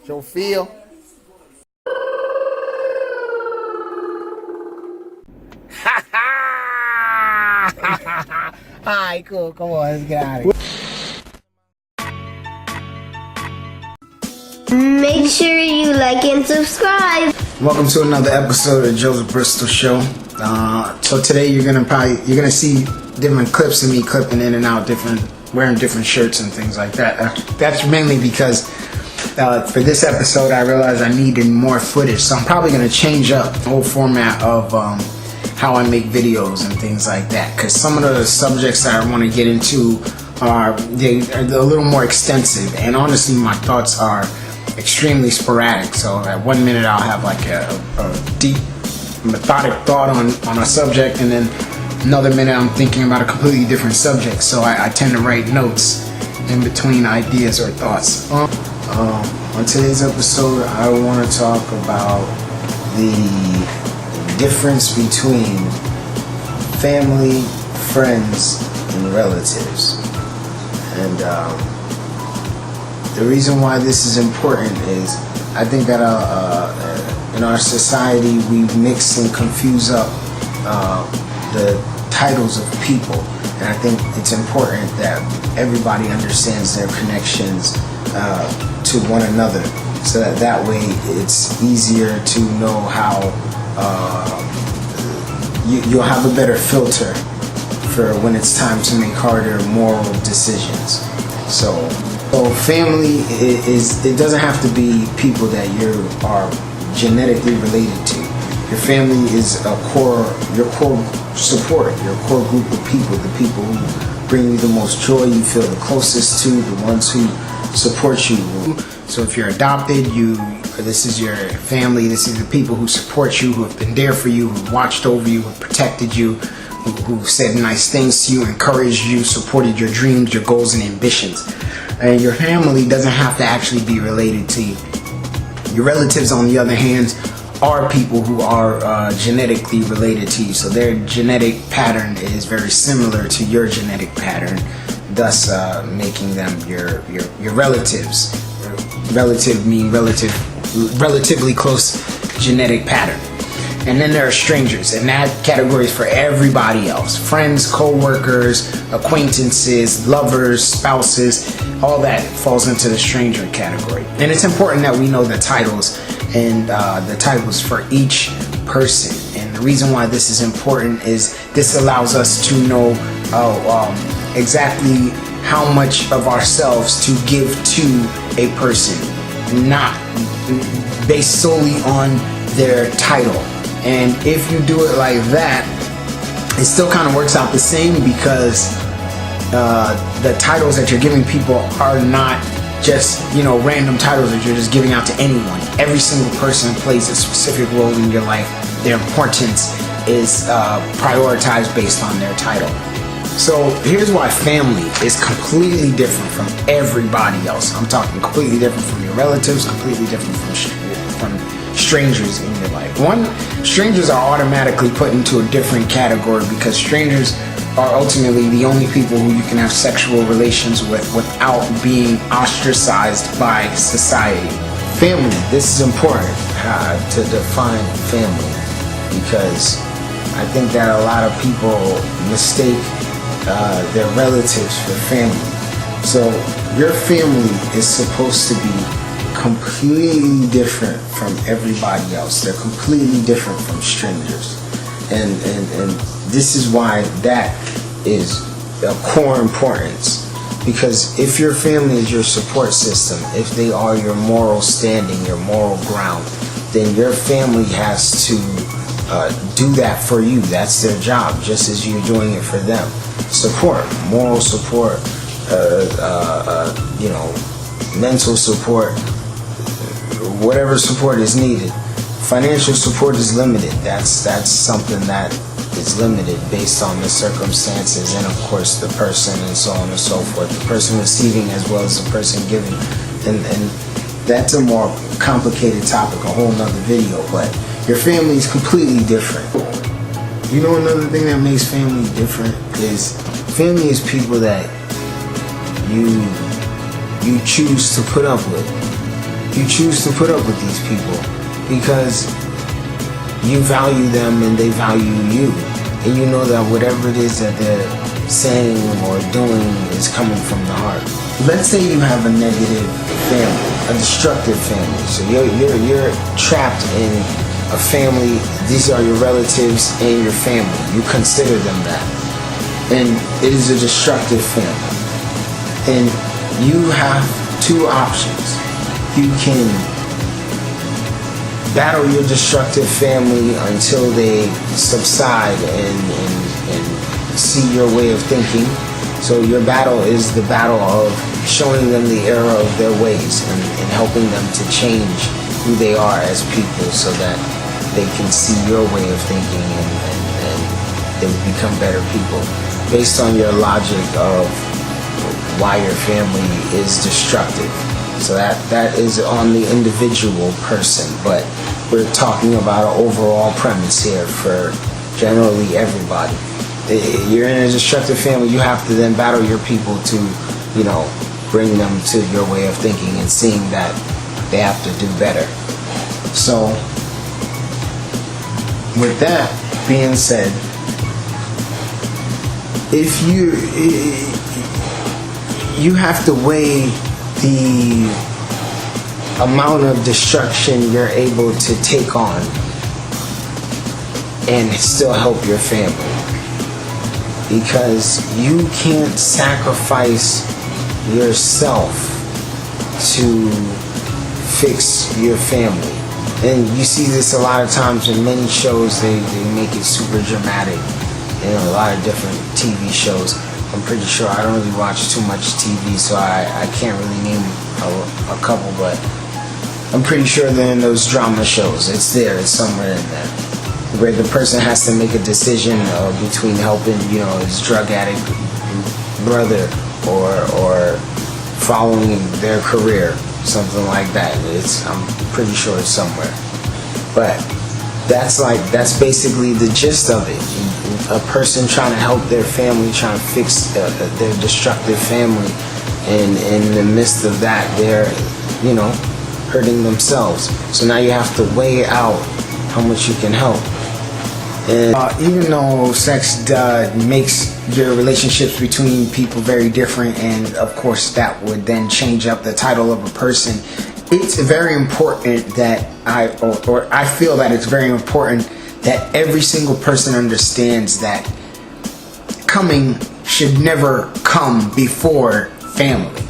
Show feel. Ha ha! Alright, cool. Come on, let's get out of here. Make sure you like and subscribe. Welcome to another episode of Joseph Bristol Show. So today you're gonna see different clips of me clipping in and out, wearing different shirts and things like that. That's mainly because for this episode I realized I needed more footage, so I'm probably gonna change up the whole format of how I make videos and things like that. Because some of the subjects that I want to get into are a little more extensive, and honestly, my thoughts are extremely sporadic. So at one minute I'll have like a deep, methodic thought on a subject, and then another minute I'm thinking about a completely different subject. So I tend to write notes in between ideas or thoughts. On today's episode, I want to talk about the difference between family, friends, and relatives. And the reason why this is important is I think that in our society we mix and confuse up the titles of people, and I think it's important that everybody understands their connections to one another, so that way it's easier to know how you'll have a better filter for when it's time to make harder moral decisions. So family it doesn't have to be people that you are genetically related to. Your family is your core support, your core group of people, the people who bring you the most joy, you feel the closest to, the ones who support you. So if you're adopted, this is your family, this is the people who support you, who have been there for you, who watched over you, who protected you, who said nice things to you, encouraged you, supported your dreams, your goals, and ambitions. And your family doesn't have to actually be related to you. Your relatives, on the other hand, are people who are genetically related to you. So their genetic pattern is very similar to your genetic pattern, thus making them your relatives. Relative mean relatively close genetic pattern. And then there are strangers, and that category is for everybody else. Friends, co-workers, acquaintances, lovers, spouses, all that falls into the stranger category. And it's important that we know the titles and the titles for each person. And the reason why this is important is this allows us to know exactly how much of ourselves to give to a person, not based solely on their title. And if you do it like that, it still kind of works out the same, because the titles that you're giving people are not just, random titles that you're just giving out to anyone. Every single person plays a specific role in your life. Their importance is prioritized based on their title. So here's why family is completely different from everybody else. I'm talking completely different from your relatives, completely different from strangers in your life. One, strangers are automatically put into a different category because strangers are ultimately the only people who you can have sexual relations with without being ostracized by society. Family, this is important to define family, because I think that a lot of people mistake their relatives for family. So your family is supposed to be completely different from everybody else. They're completely different from strangers, and this is why that is a core importance. Because if your family is your support system, if they are your moral standing, your moral ground, then your family has to do that for you. That's their job, just as you're doing it for them. Support, moral support, mental support, whatever support is needed. Financial support is limited. That's something that is limited based on the circumstances and of course the person and so on and so forth. The person receiving as well as the person giving. And that's a more complicated topic, a whole nother video, but your family is completely different. You know, another thing that makes family different is family is people that you choose to put up with. You choose to put up with these people because you value them and they value you. And you know that whatever it is that they're saying or doing is coming from the heart. Let's say you have a negative family, a destructive family. So you're trapped in a family. These are your relatives and your family. You consider them that. And it is a destructive family. And you have two options. You can battle your destructive family until they subside and see your way of thinking. So your battle is the battle of showing them the error of their ways and helping them to change who they are as people so that they can see your way of thinking and they will become better people based on your logic of why your family is destructive. So that is on the individual person, but we're talking about an overall premise here for generally everybody. You're in a destructive family, you have to then battle your people to, bring them to your way of thinking and seeing that they have to do better. So, with that being said, if you have to weigh the amount of destruction you're able to take on and still help your family, because you can't sacrifice yourself to fix your family. And you see this a lot of times in many shows. They make it super dramatic in a lot of different TV shows. I'm pretty sure I don't really watch too much TV, so I can't really name a couple, but I'm pretty sure they're in those drama shows. It's there, it's somewhere in there, where the person has to make a decision between helping, his drug addict brother or following their career, something like that. I'm pretty sure it's somewhere. But that's basically the gist of it. A person trying to help their family, trying to fix their destructive family, and in the midst of that, they're, hurting themselves. So now you have to weigh out how much you can help. And even though sex makes your relationships between people very different, and of course that would then change up the title of a person, it's very important that I feel that it's very important that every single person understands that coming should never come before family.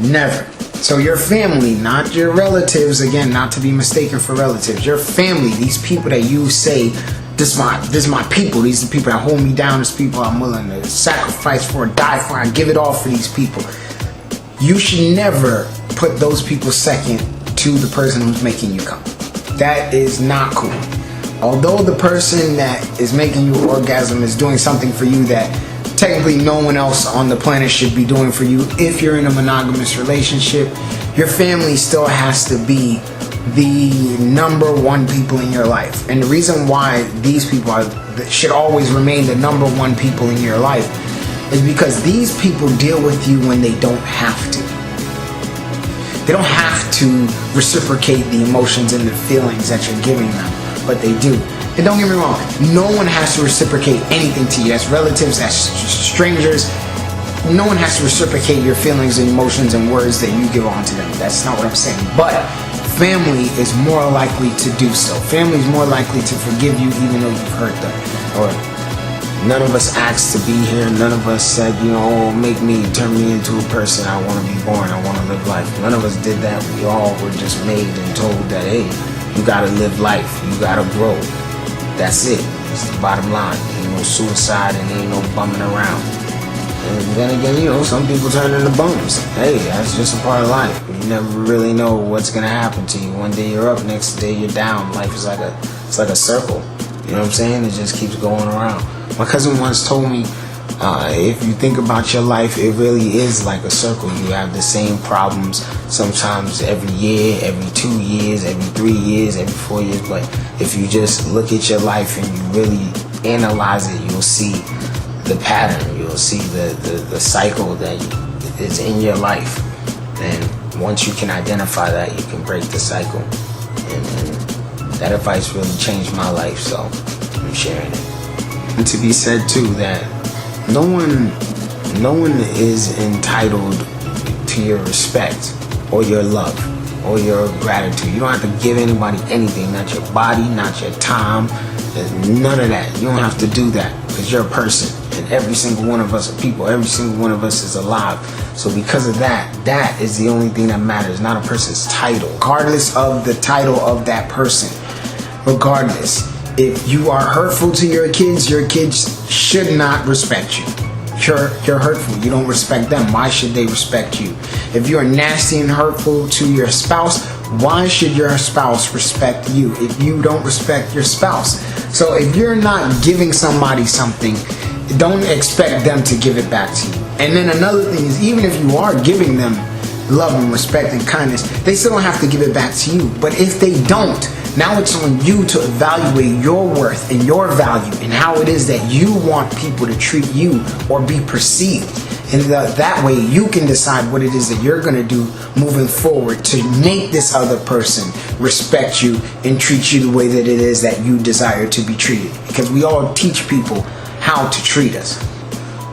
Never. So your family, not your relatives, again, not to be mistaken for relatives, your family, these people that you say, this is my people, these are the people that hold me down, these people I'm willing to sacrifice for, die for, I give it all for these people. You should never put those people second to the person who's making you come. That is not cool. Although the person that is making you orgasm is doing something for you that technically no one else on the planet should be doing for you, if you're in a monogamous relationship, your family still has to be the number one people in your life. And the reason why these people should always remain the number one people in your life is because these people deal with you when they don't have to. They don't have to reciprocate the emotions and the feelings that you're giving them, but they do. And don't get me wrong, no one has to reciprocate anything to you. That's relatives, that's strangers. No one has to reciprocate your feelings and emotions and words that you give on to them. That's not what I'm saying. But family is more likely to do so. Family is more likely to forgive you even though you've hurt them. Or none of us asked to be here. None of us said, turn me into a person. I want to be born. I want to live life. None of us did that. We all were just made and told that, hey, you got to live life. You got to grow. That's it. It's the bottom line. Ain't no suicide and ain't no bumming around. And then again, some people turn into bums. Hey, that's just a part of life. You never really know what's gonna happen to you. One day you're up, next day you're down. Life is like a circle. You know what I'm saying? It just keeps going around. My cousin once told me, if you think about your life, it really is like a circle. You have the same problems sometimes every year, every 2 years, every 3 years, every 4 years. But if you just look at your life and you really analyze it, you'll see the pattern. You'll see the cycle that is in your life. And once you can identify that, you can break the cycle. And that advice really changed my life, so I'm sharing it. And to be said too that no one is entitled to your respect or your love or your gratitude. You don't have to give anybody anything, not your body, not your time, none of that. You don't have to do that, because you're a person, and every single one of us are people. Every single one of us is alive. So because of that, that is the only thing that matters, not a person's title. Regardless of the title of that person, regardless, if you are hurtful to your kids should not respect you. You're hurtful. You don't respect them. Why should they respect you? If you're nasty and hurtful to your spouse, why should your spouse respect you if you don't respect your spouse? So if you're not giving somebody something, don't expect them to give it back to you. And then another thing is, even if you are giving them love and respect and kindness, they still don't have to give it back to you. But if they don't, now it's on you to evaluate your worth and your value and how it is that you want people to treat you or be perceived. And that way you can decide what it is that you're going to do moving forward to make this other person respect you and treat you the way that it is that you desire to be treated. Because we all teach people how to treat us.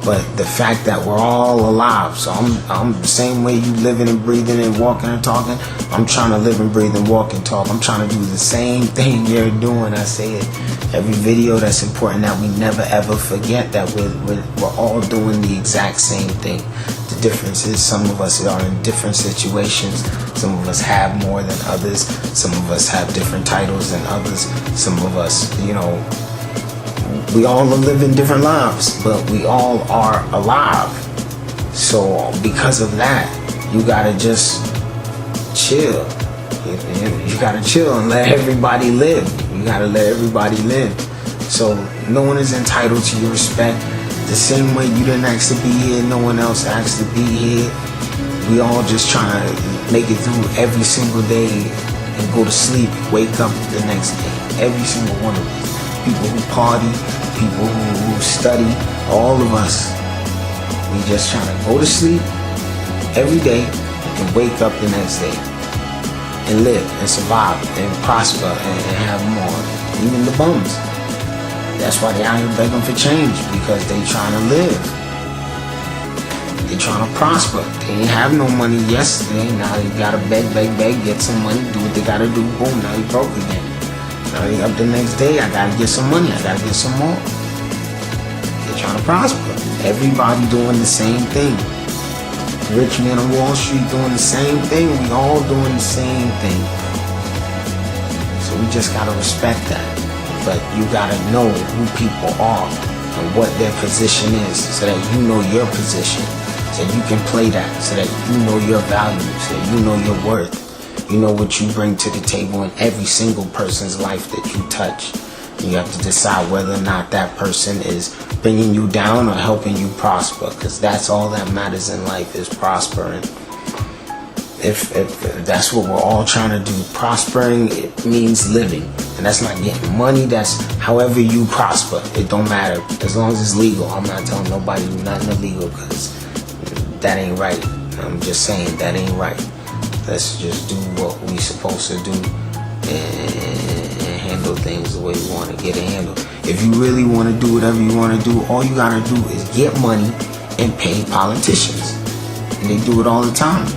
But the fact that we're all alive, so I'm the same way you living and breathing and walking and talking, I'm trying to live and breathe and walk and talk. I'm trying to do the same thing you're doing. I say it every video. That's important that we never ever forget that we're all doing the exact same thing. The difference is some of us are in different situations. Some of us have more than others. Some of us have different titles than others. Some of us, we all are living different lives, but we all are alive. So because of that, you gotta just chill. You gotta chill and let everybody live. You gotta let everybody live. So no one is entitled to your respect. The same way you didn't ask to be here, no one else asked to be here. We all just trying to make it through every single day and go to sleep, wake up the next day. Every single one of us. People who party, people who study, all of us. We just trying to go to sleep every day and wake up the next day and live and survive and prosper and have more. Even the bums. That's why they out here begging for change, because they trying to live. They trying to prosper. They ain't have no money yesterday. Now they gotta beg, get some money, do what they gotta do. Boom, now they broke again. Up the next day, I gotta get some money, I gotta get some more. They're trying to prosper. Everybody doing the same thing. Rich men on Wall Street doing the same thing. We all doing the same thing. So we just gotta respect that. But you gotta know who people are and what their position is, so that you know your position, so that you can play that, so that you know your value, so that you know your worth. You know what you bring to the table in every single person's life that you touch. And you have to decide whether or not that person is bringing you down or helping you prosper, because that's all that matters in life, is prospering. If that's what we're all trying to do, prospering, it means living. And that's not getting money, that's however you prosper. It don't matter, as long as it's legal. I'm not telling nobody to do nothing illegal, because that ain't right. I'm just saying that ain't right. Let's just do what we supposed to do and handle things the way we want to get it handled. If you really want to do whatever you want to do, all you got to do is get money and pay politicians. And they do it all the time.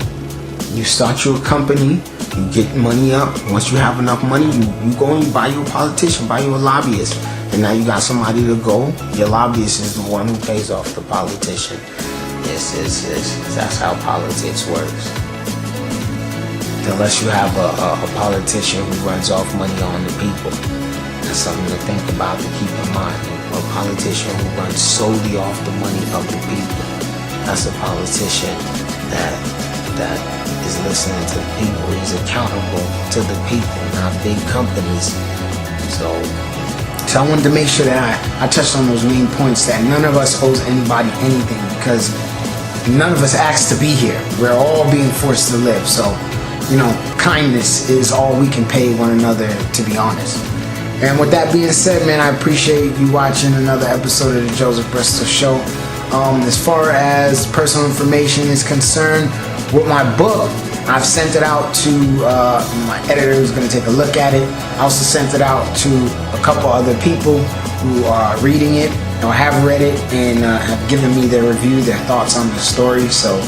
You start your company, you get money up. Once you have enough money, you go and you buy you a politician, buy you a lobbyist. And now you got somebody to go. Your lobbyist is the one who pays off the politician. That's how politics works. Unless you have a politician who runs off money on the people. That's something to think about, to keep in mind. A politician who runs solely off the money of the people. That's a politician that is listening to the people. He's accountable to the people, not big companies. So I wanted to make sure that I touched on those main points, that none of us owes anybody anything, because none of us asked to be here. We're all being forced to live. So kindness is all we can pay one another, to be honest. And with that being said, man, I appreciate you watching another episode of the Joseph Bristol Show. As far as personal information is concerned, with my book, I've sent it out to my editor who's going to take a look at it. I also sent it out to a couple other people who are reading it or have read it and have given me their review, their thoughts on the story. So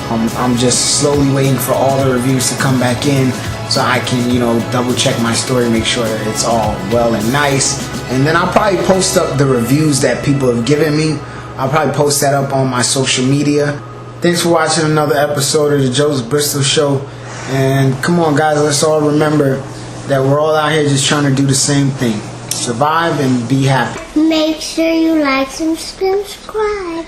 I'm just slowly waiting for all the reviews to come back in so I can, double check my story, make sure that it's all well and nice. And then I'll probably post up the reviews that people have given me. I'll probably post that up on my social media. Thanks for watching another episode of the Joseph Bristol Show. And come on, guys, let's all remember that we're all out here just trying to do the same thing. Survive and be happy. Make sure you like and subscribe.